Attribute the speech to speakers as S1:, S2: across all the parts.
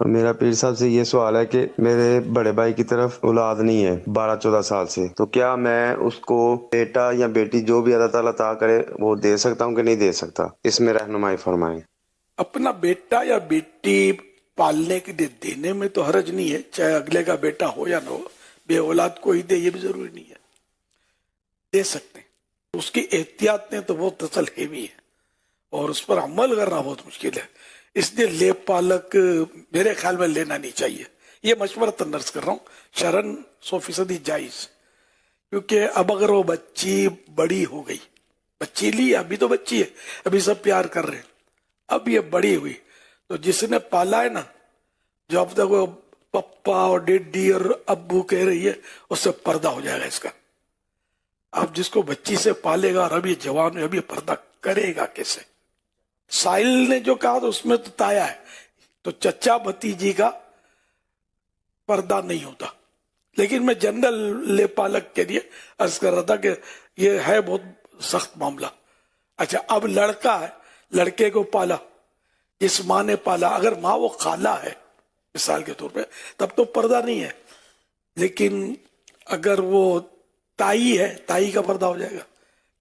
S1: میرا پیر صاحب سے یہ سوال ہے کہ میرے بڑے بھائی کی طرف اولاد نہیں ہے 12-14 سال سے، تو کیا میں اس کو بیٹا یا بیٹی جو بھی اللہ تعالیٰ عطا کرے وہ دے سکتا ہوں کہ نہیں دے سکتا؟ اس میں رہنمائی فرمائیں۔
S2: اپنا بیٹا یا بیٹی پالنے کے لیے دینے میں تو حرج نہیں ہے، چاہے اگلے کا بیٹا ہو یا نہ ہو، بے اولاد کوئی دے یہ بھی ضروری نہیں ہے، دے سکتے ہیں۔ اس کی احتیاط نے تو بہت اصل ہیوی ہے اور اس پر عمل کرنا بہت مشکل ہے، اس لیے لیپ پالک میرے خیال میں لینا نہیں چاہیے۔ یہ مشورہ تندرس کر رہا ہوں، شرن 100% جائز، کیونکہ اب اگر وہ بچی بڑی ہو گئی، بچی لی ابھی تو بچی ہے، ابھی سب پیار کر رہے ہیں، اب یہ بڑی ہوئی تو جس نے پالا ہے نا، جو اب تک وہ پپا اور ڈیڈی اور ابو کہہ رہی ہے، اس سے پردہ ہو جائے گا اس کا۔ اب جس کو بچی سے پالے گا اور ابھی جوان ہے، ابھی پردہ کرے گا کیسے؟ سائل نے جو کہا تو اس میں تو تایا ہے، تو چچا بھتیجی کا پردہ نہیں ہوتا، لیکن میں جنرل لے پالک کے لیے عرض کر رہا تھا کہ یہ ہے بہت سخت معاملہ۔ اچھا، اب لڑکا ہے، لڑکے کو پالا، جس ماں نے پالا، اگر ماں وہ خالہ ہے مثال کے طور پہ، تب تو پردہ نہیں ہے، لیکن اگر وہ تائی ہے، تائی کا پردہ ہو جائے گا،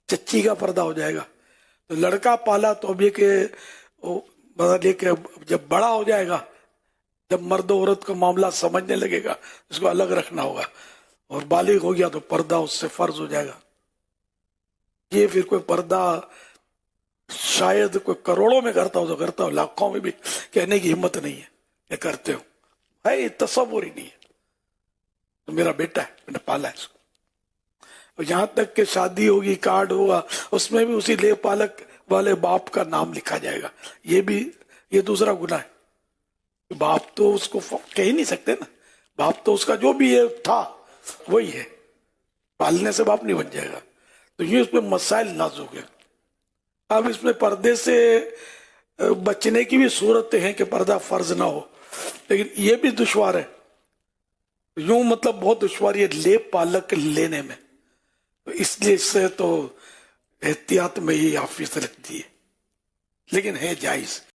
S2: چچی کا پردہ ہو جائے گا۔ تو لڑکا پالا تو اب یہ کہ جب بڑا ہو جائے گا، جب مرد و عورت کا معاملہ سمجھنے لگے گا، اس کو الگ رکھنا ہوگا، اور بالغ ہو گیا تو پردہ اس سے فرض ہو جائے گا۔ یہ پھر کوئی پردہ شاید کوئی کروڑوں میں کرتا ہو تو کرتا ہو، لاکھوں میں بھی کہنے کی ہمت نہیں ہے کہ کرتے ہو، ہے تصور ہی نہیں ہے۔ تو میرا بیٹا ہے، میں نے پالا ہے اس کو، اور یہاں تک کہ شادی ہوگی، کارڈ ہوگا، اس میں بھی اسی لے پالک والے باپ کا نام لکھا جائے گا۔ یہ دوسرا گناہ ہے، باپ تو اس کو کہہ ہی نہیں سکتے نا، باپ تو اس کا جو بھی تھا وہی ہے، پالنے سے باپ نہیں بن جائے گا۔ تو یہ اس پہ مسائل نازک ہیں۔ اب اس میں پردے سے بچنے کی بھی صورتیں ہیں کہ پردہ فرض نہ ہو، لیکن یہ بھی دشوار ہے، یوں مطلب بہت دشواری ہے لے پالک لینے میں، تو اس لیے اس سے تو احتیاط میں ہی حافظ رکھتی ہے، لیکن ہے جائز۔